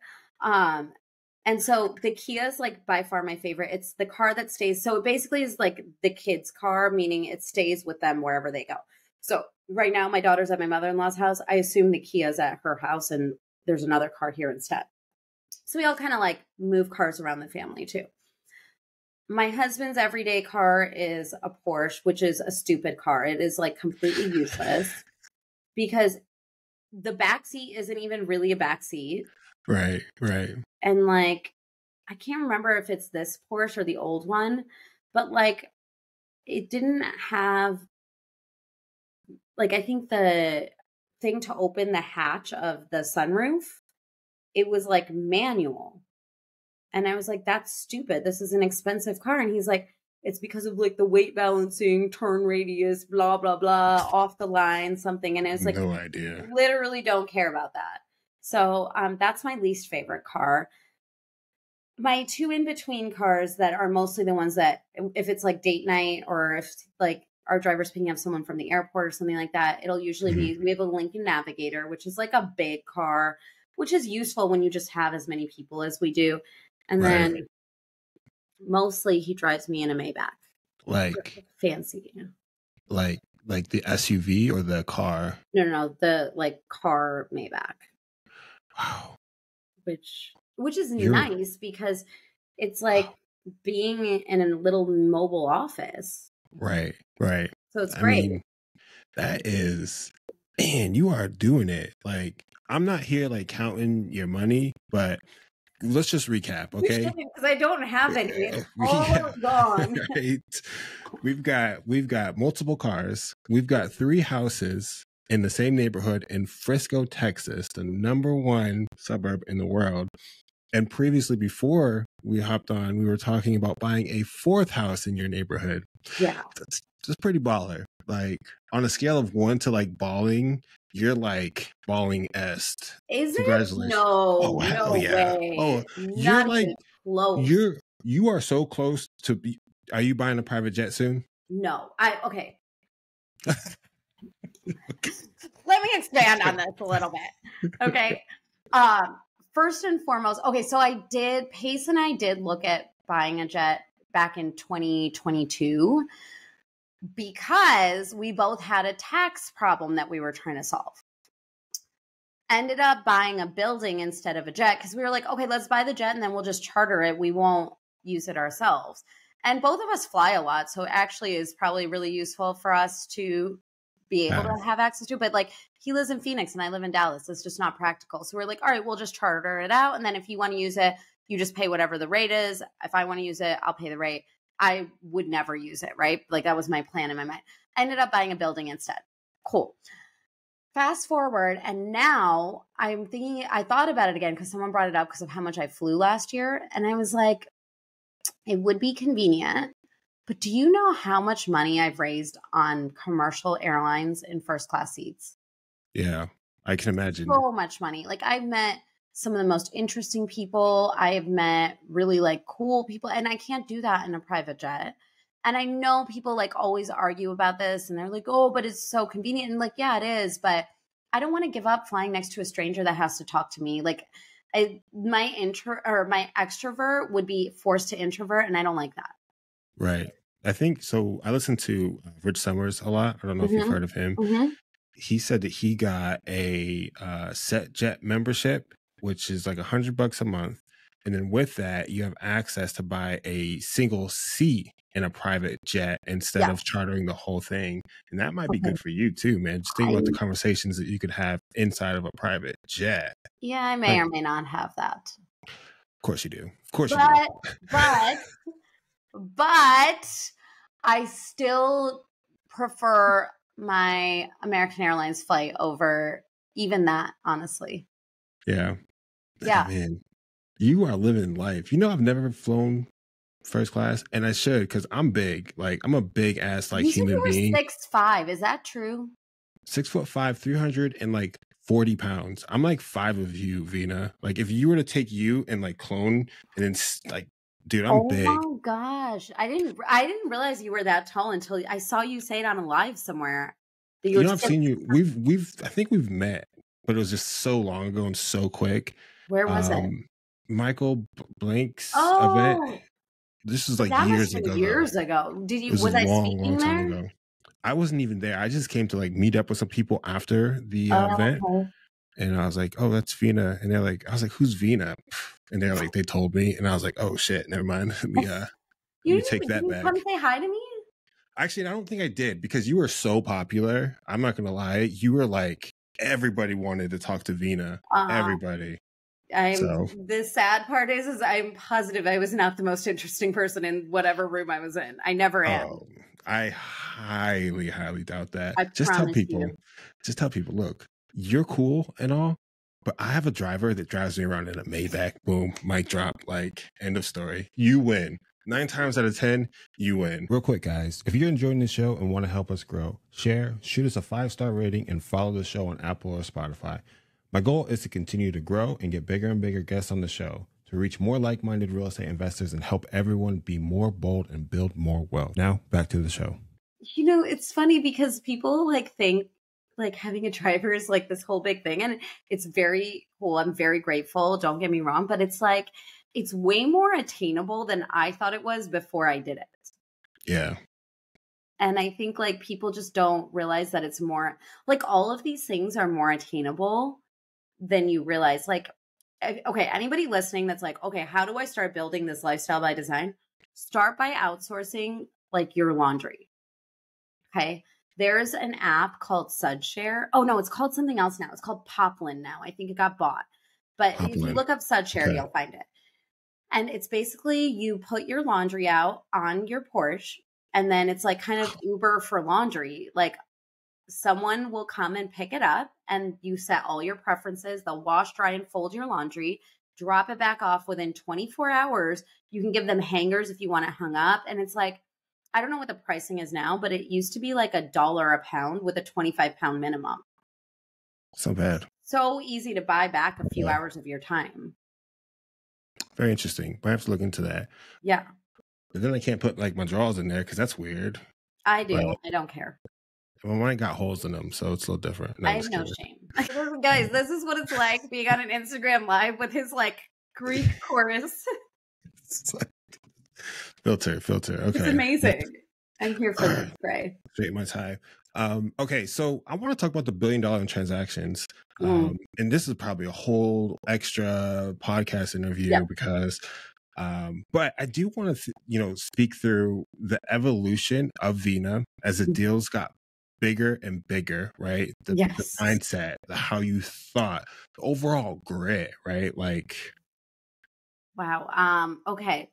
And so the Kia is like by far my favorite. It's the car that stays. So it basically is like the kids' car, meaning it stays with them wherever they go. So right now my daughter's at my mother-in-law's house. I assume the Kia's at her house and there's another car here instead. So we all kind of like move cars around the family too. My husband's everyday car is a Porsche, which is a stupid car. It is like completely useless because the back seat isn't even really a back seat. Right. And like, I can't remember if it's this Porsche or the old one, but like, it didn't have, like, I think the thing to open the hatch of the sunroof, it was like manual. And I was like, that's stupid. This is an expensive car. And he's like, it's because of like the weight balancing, turn radius, blah, blah, blah, off the line, something. And it was like, no idea. Literally don't care about that. So that's my least favorite car. My two in-between cars that are mostly the ones that if it's like date night or if like our driver's picking up someone from the airport or something like that, it'll usually be, we have a Lincoln Navigator, which is like a big car, which is useful when you just have as many people as we do. And then mostly he drives me in a Maybach. Like fancy. Like the SUV or the car? No, the like car Maybach. Wow. Which is nice because it's like being in a little mobile office. Right. So it's great. I mean, that is, man, you are doing it. Like, I'm not here like counting your money, but let's just recap, okay? Because I don't have any. It's all gone. Right. We've got multiple cars. We've got 3 houses in the same neighborhood in Frisco, Texas, the #1 suburb in the world. And previously, before we hopped on, we were talking about buying a 4th house in your neighborhood. Yeah. That's pretty baller. Like, on a scale of 1 to like balling, you're like balling-est. Is Congratulations. it? No. Oh, hell no yeah. way. Oh, you're like close. You are so close to be. Are you buying a private jet soon? No. Okay. Let me expand on this a little bit. Okay. First and foremost, okay, so Pace and I did look at buying a jet back in 2022 because we both had a tax problem that we were trying to solve. Ended up buying a building instead of a jet because we were like, okay, let's buy the jet and then we'll just charter it. We won't use it ourselves. And both of us fly a lot, so it actually is probably really useful for us to be able to have access to. But like, he lives in Phoenix and I live in Dallas. It's just not practical. So we're like, all right, we'll just charter it out. And then if you want to use it, you just pay whatever the rate is. If I want to use it, I'll pay the rate. I would never use it, right? Like that was my plan in my mind. I ended up buying a building instead. Cool. Fast forward, and now I'm thinking, I thought about it again because someone brought it up because of how much I flew last year. And I was like, it would be convenient. But do you know how much money I've raised on commercial airlines in first class seats? Yeah, I can imagine. So much money. Like I've met some of the most interesting people. I have met really like cool people. And I can't do that in a private jet. And I know people like always argue about this and they're like, oh, but it's so convenient. And like, yeah, it is. But I don't want to give up flying next to a stranger that has to talk to me. Like my extrovert would be forced to introvert. And I don't like that. Right. I think so. I listen to Rich Summers a lot. I don't know if you've heard of him. He said that he got a set jet membership, which is like $100 a month. And then with that, you have access to buy a single seat in a private jet instead of chartering the whole thing. And that might be good for you too, man. Just think about the conversations that you could have inside of a private jet. Yeah, I may or may not have that. Of course you do. Of course you do. But I still prefer my American Airlines flight over even that, honestly. Yeah. Man, you are living life. You know, I've never flown first class, and I should because I'm big. Like, I'm a big ass like human being. 6'5". Is that true? 6'5", 340 pounds. I'm like 5 of you, Veena. Like, if you were to take you and like clone and then like Dude, I'm Oh big. my gosh. I didn't realize you were that tall until I saw you say it on a live somewhere. That you You were know, I've six. seen you. I think we've met, but it was just so long ago and so quick. Where was it? Um, Michael Blank's event. Oh, This was but like that must years have been ago, though. years ago. It was a Was I long, long speaking time there? ago. I wasn't even there. I just came to like meet up with some people after the Oh, event, okay. and I was like, "Oh, that's Veena," and they're like, "I was like, who's Veena?" And they're like, they told me, and I was like, "Oh shit, never mind. Let me take Did that you come back." say hi to me? Actually, I don't think I did because you were so popular. I'm not gonna lie, you were like everybody wanted to talk to Veena. Uh, Everybody. I'm So, the sad part is I'm positive I was not the most interesting person in whatever room I was in. I never am. oh, I highly, highly doubt that. I promise you. Just tell people, look, you're cool and all, but I have a driver that drives me around in a Maybach. Boom, mic drop. Like, end of story. You win. 9 times out of 10, you win. Real quick, guys, if you're enjoying this show and want to help us grow, share, shoot us a 5-star rating, and follow the show on Apple or Spotify. My goal is to continue to grow and get bigger and bigger guests on the show to reach more like-minded real estate investors and help everyone be more bold and build more wealth. Now, back to the show. It's funny because people like think like having a driver is like this whole big thing, and it's very cool. I'm very grateful. Don't get me wrong, but it's like it's way more attainable than I thought it was before I did it. Yeah. And I think like people just don't realize that it's more like all of these things are more attainable than you realize. Like, okay, anybody listening that's like, okay, how do I start building this lifestyle by design? Start by outsourcing like your laundry. Okay. There's an app called Sudshare. Oh no, it's called something else now. It's called Poplin now. I think it got bought. But if you Hopland. look up Sudshare, Okay. you'll find it. And it's basically you put your laundry out on your porch, and then it's like kind of Uber for laundry. Like someone will come and pick it up, and you set all your preferences. They'll wash, dry, and fold your laundry, drop it back off within 24 hours. You can give them hangers if you want it hung up. And it's like, I don't know what the pricing is now, but it used to be like $1 a pound with a 25-pound minimum. So bad. So easy to buy back a few Yeah. hours of your time. Very interesting. I have to look into that. Yeah, But then I can't put like my drawers in there because that's weird. I do. But I don't care. mine got holes in them, so it's a little different. No, I I'm have just no kidding. shame. Guys, this is what it's like being on an Instagram live with his like Greek chorus. It's like, filter. Okay. It's amazing. I'm here for All this, right. Gray. Straight my tie. Okay, so I want to talk about the $1 billion in transactions. Mm. And this is probably a whole extra podcast interview Yeah. because but I do want to speak through the evolution of Veena as the deals got bigger and bigger, right? The Yes. mindset, how you thought, the overall grit, right? Like, Wow. Okay.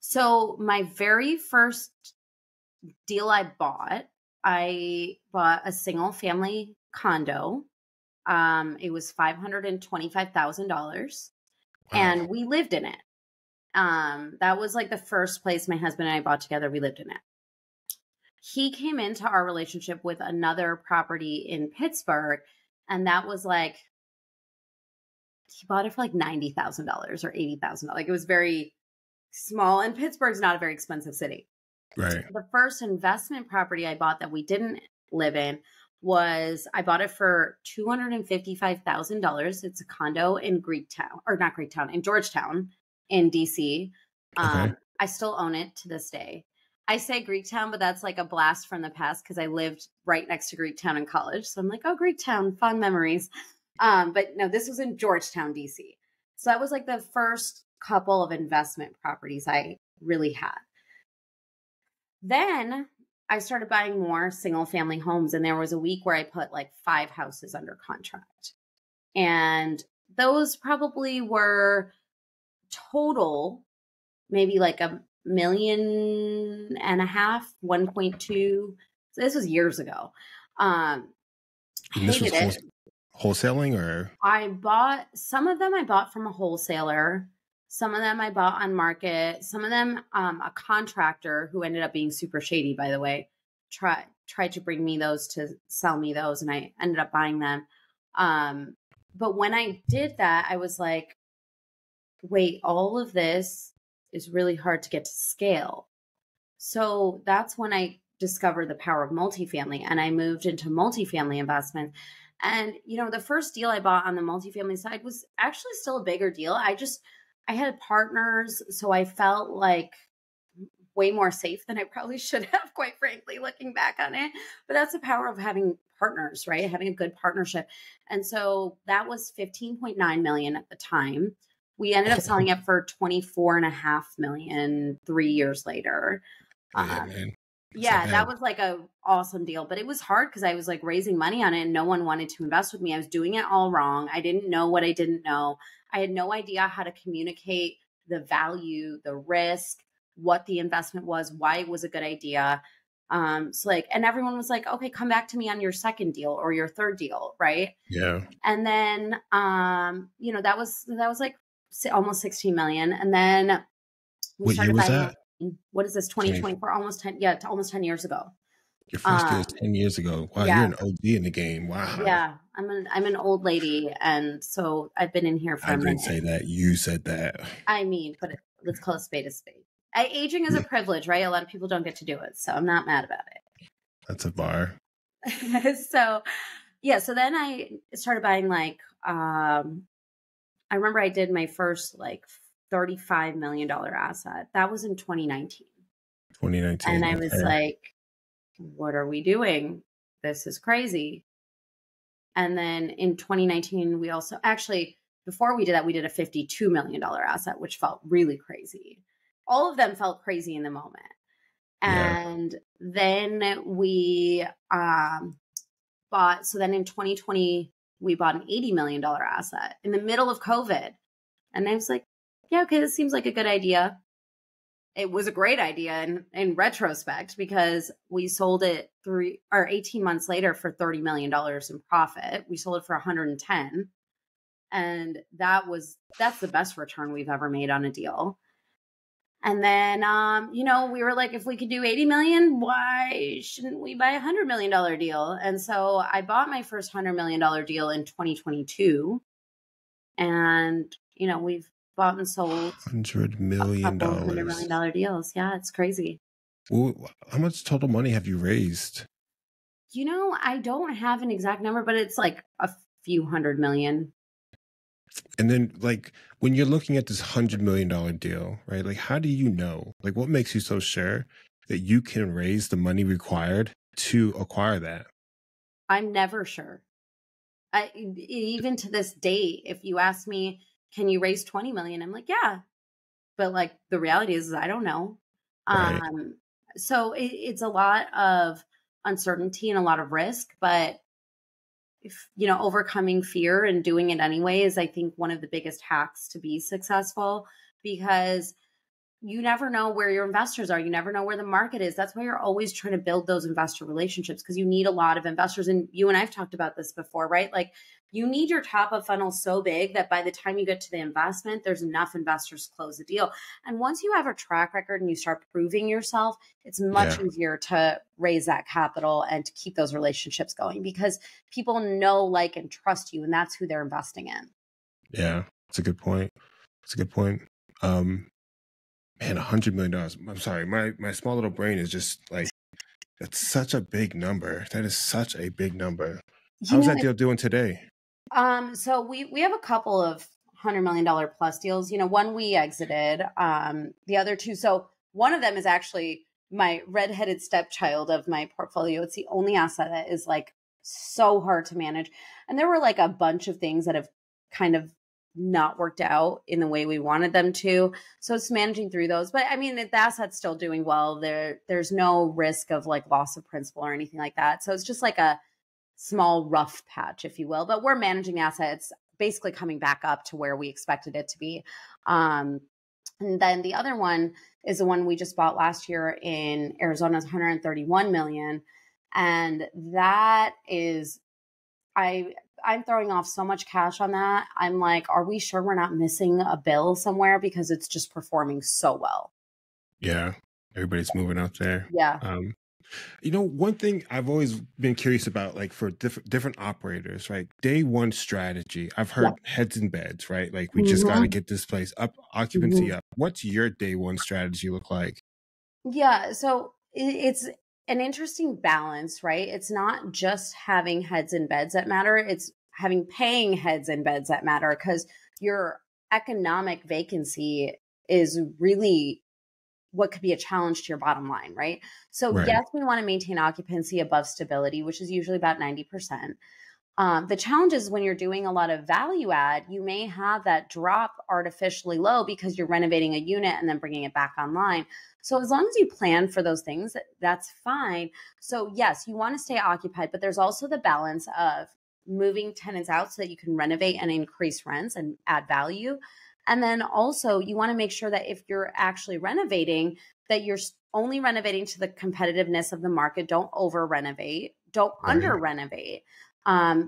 So my very first deal I bought a single family condo. It was $525,000 and wow. we lived in it. That was like the first place my husband and I bought together. We lived in it. He came into our relationship with another property in Pittsburgh, and that was like he bought it for like $90,000 or $80,000. Like it was very small, and Pittsburgh's not a very expensive city. Right. The first investment property I bought that we didn't live in was I bought it for $255,000. It's a condo in in Georgetown in DC. Okay. I still own it to this day. I say Greektown, but that's like a blast from the past because I lived right next to Greektown in college. So I'm like, oh, Greektown, fond memories. But no, this was in Georgetown, DC. So that was like the first couple of investment properties I really had. Then I started buying more single family homes, and there was a week where I put like 5 houses under contract. And those probably were total maybe like $1.5 million, 1.2. So this was years ago. And this was Hated it. wholesaling or? Some of them I bought from a wholesaler. Some of them I bought on market. Some of them, a contractor who ended up being super shady, by the way, tried to bring me those to sell me those, and I ended up buying them. But when I did that, I was like, wait, all of this is really hard to get to scale. So that's when I discovered the power of multifamily, and I moved into multifamily investment. And, the first deal I bought on the multifamily side was actually still a bigger deal. I had partners, so I felt like way more safe than I probably should have, quite frankly, looking back on it. But that's the power of having partners, right? Having a good partnership. And so that was 15.9 million at the time. We ended up selling it for 24.5 million 3 years later. Yeah, man. Yeah, that was like a awesome deal, but it was hard because I was like raising money on it and no one wanted to invest with me. I was doing it all wrong. I didn't know what I didn't know. I had no idea how to communicate the value, the risk, what the investment was, why it was a good idea. And everyone was like, okay, come back to me on your second deal or your third deal, right? Yeah. And then, that was like almost 16 million. And then we What year was that? What is this? 2024, almost 10. Yeah, almost 10 years ago. Your first deal was 10 years ago. Wow, yeah. You're an OG in the game. Wow. Yeah, I'm an old lady, and so I've been in here for a minute. I didn't say that. You said that. I mean, but let's call a spade a spade. Aging is a privilege, right? A lot of people don't get to do it, so I'm not mad about it. That's a bar. So then I started buying I remember I did my first $35 million asset. That was in 2019. And I was like, what are we doing? This is crazy. And then in 2019, we also before we did that, we did a $52 million asset, which felt really crazy. All of them felt crazy in the moment. And then we so then in 2020, we bought an $80 million asset in the middle of COVID. And I was like, yeah, okay, this seems like a good idea. It was a great idea in retrospect because we sold it 18 months later for $30 million in profit. We sold it for 110. And that's the best return we've ever made on a deal. And then, we were like, if we could do 80 million, why shouldn't we buy $100 million deal? And so I bought my first $100 million deal in 2022. And, we've bought and sold $100 million. $100 million deals. Yeah, it's crazy. Well, how much total money have you raised? I don't have an exact number, but it's like a few $100 million. And then when you're looking at this $100 million deal, right? How do you know? What makes you so sure that you can raise the money required to acquire that? I'm never sure. Even to this date, if you ask me, can you raise 20 million? I'm like, yeah. But the reality is I don't know. Right. So it's a lot of uncertainty and a lot of risk, but if, overcoming fear and doing it anyway is, I think, one of the biggest hacks to be successful, because you never know where your investors are. You never know where the market is. That's why you're always trying to build those investor relationships, because you need a lot of investors. And you and I've talked about this before, right? You need your top of funnel so big that by the time you get to the investment, there's enough investors to close the deal. And once you have a track record and you start proving yourself, it's much easier to raise that capital and to keep those relationships going, because people know, like, and trust you, and that's who they're investing in. Yeah, that's a good point. Man, $100 million. I'm sorry. My small little brain is just that's such a big number. That is such a big number. How's that deal doing today? So we have a couple of $100 million plus deals. One we exited, the other two. So one of them is actually my redheaded stepchild of my portfolio. It's the only asset that is so hard to manage. And there were a bunch of things that have kind of not worked out in the way we wanted them to. So it's managing through those. But I mean, the asset's still doing well. There's no risk of loss of principal or anything like that. So it's just a small rough patch, if you will. But we're managing assets basically coming back up to where we expected it to be. And then the other one is the one we just bought last year in Arizona, 131 million. And that is, I'm throwing off so much cash on that. I'm like, are we sure we're not missing a bill somewhere? Because it's just performing so well. Yeah. Everybody's moving out there. Yeah. One thing I've always been curious about, like for different operators, right? Day one strategy. I've Yeah. heard heads in beds, right? Like we just got to Mhm. get this place up, occupancy Mhm. up. What's your day one strategy look like? Yeah, so it's an interesting balance, right? It's not just having heads in beds that matter, it's having paying heads in beds that matter because your economic vacancy is really what could be a challenge to your bottom line, right? So, Right. yes, we want to maintain occupancy above stability, which is usually about 90%. The challenge is when you're doing a lot of value add, you may have that drop artificially low because you're renovating a unit and then bringing it back online. So as long as you plan for those things, that's fine. So yes, you want to stay occupied, but there's also the balance of moving tenants out so that you can renovate and increase rents and add value. And then also you want to make sure that if you're actually renovating, that you're only renovating to the competitiveness of the market. Don't over renovate, don't Right. under renovate,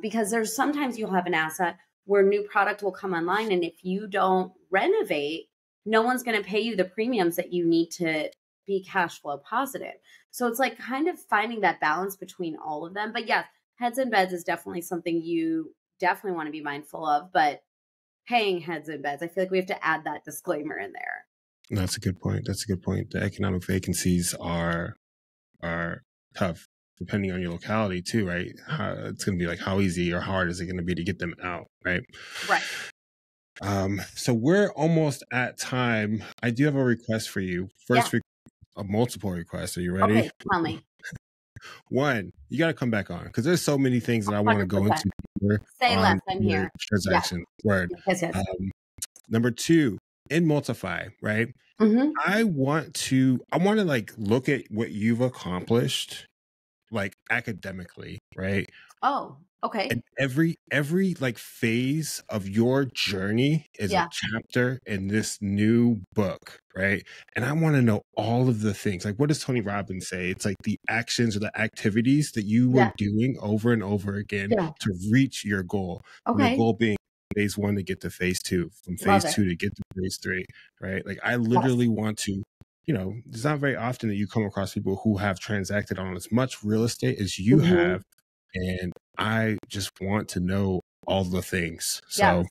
because there's sometimes you'll have an asset where new product will come online. And if you don't renovate, no one's going to pay you the premiums that you need to be cash flow positive. So it's like kind of finding that balance between all of them. But yes, heads and beds is definitely something you definitely want to be mindful of. But paying heads and beds, I feel like we have to add that disclaimer in there. That's a good point. That's a good point. The economic vacancies are tough depending on your locality too, right? It's going to be like how easy or hard is it going to be to get them out, right? Right. So we're almost at time. I do have a request for you. Yeah. A multiple request. Are you ready? Okay. Tell me. One, you got to come back on because there's so many things that I want to go 100%. into here Say on less. I'm your here. Yeah. transaction. Word. Yes. Yes. Number two, in Multiply, right? Mm-hmm. I want to like look at what you've accomplished, like academically, right? Oh, okay. And every like phase of your journey is a Yeah. chapter in this new book, right? And I want to know all of the things. Like, what does Tony Robbins say? It's like the actions or the activities that you were Yeah. doing over and over again Yeah. to reach your goal. And your Okay. goal being phase one to get to phase two, from Love phase it. two to get to phase three, right? Like, I Yes. literally want to. It's not very often that you come across people who have transacted on as much real estate as you Mm-hmm. have, and I just want to know all the things. Yes. So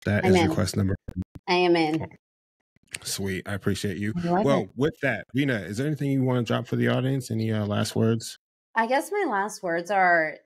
that I'm is in. request number. I am in. Sweet. I appreciate you. I like it. Well, with that, Veena, is there anything you want to drop for the audience? Any last words? I guess my last words are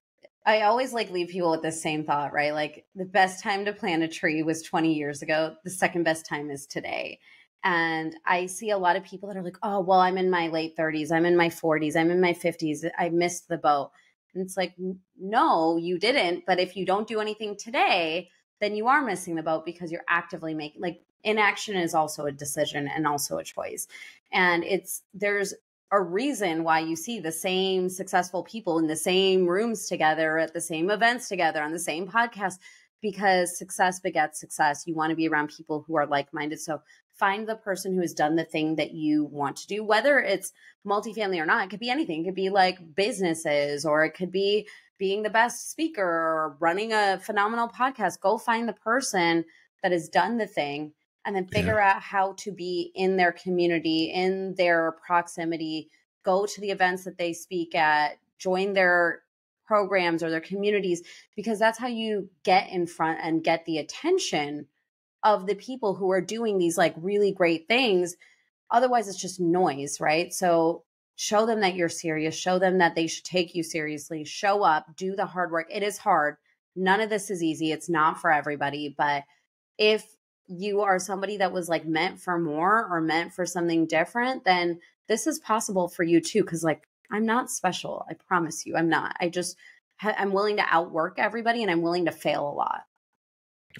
I always like leave people with the same thought, right? Like the best time to plant a tree was 20 years ago. The second best time is today. And I see a lot of people that are like, oh, well, I'm in my late 30s. I'm in my 40s. I'm in my 50s. I missed the boat. And it's like, no, you didn't. But if you don't do anything today, then you are missing the boat because you're actively making, like, inaction is also a decision and also a choice. And there's a reason why you see the same successful people in the same rooms together at the same events together on the same podcast, because success begets success. You want to be around people who are like-minded. So find the person who has done the thing that you want to do, whether it's multifamily or not. It could be anything. It could be like businesses, or it could be being the best speaker or running a phenomenal podcast. Go find the person that has done the thing and then figure out how to be in their community, in their proximity, go to the events that they speak at, join their programs or their communities, because that's how you get in front and get the attention of the people who are doing these like really great things. Otherwise, it's just noise, right? So show them that you're serious, show them that they should take you seriously, show up, do the hard work. It is hard. None of this is easy. It's not for everybody, but if you are somebody that was like meant for more or meant for something different, then this is possible for you too. Cause like, I'm not special. I promise you, I'm not. I'm willing to outwork everybody and I'm willing to fail a lot.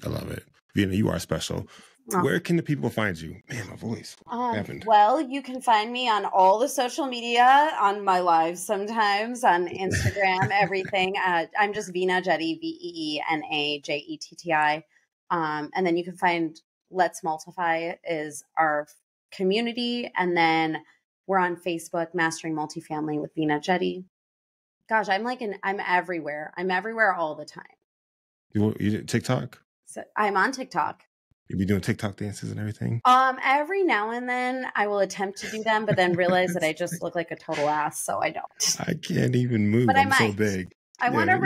I love it. Veena, you are special. Oh. Where can the people find you? Man, my voice. What happened? Well, you can find me on all the social media, on my lives sometimes, on Instagram, everything. I'm just Veena Jetti, VEENAJETTI. And then you can find Let's Multiply is our community. And then we're on Facebook, Mastering Multifamily with Veena Jetti. Gosh, I'm everywhere. I'm everywhere all the time. You TikTok? So I'm on TikTok. You be doing TikTok dances and everything? Every now and then I will attempt to do them, but then realize that I just look like a total ass, so I don't. I can't even move. But I I'm so might. big. I want to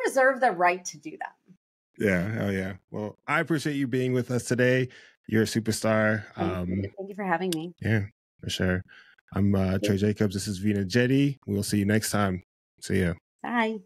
reserve the right to do them. Yeah. Oh, yeah. Well, I appreciate you being with us today. You're a superstar. Thank you for having me. Yeah, for sure. I'm Trey Jacobs. This is Veena Jetti. We'll see you next time. See ya. Bye.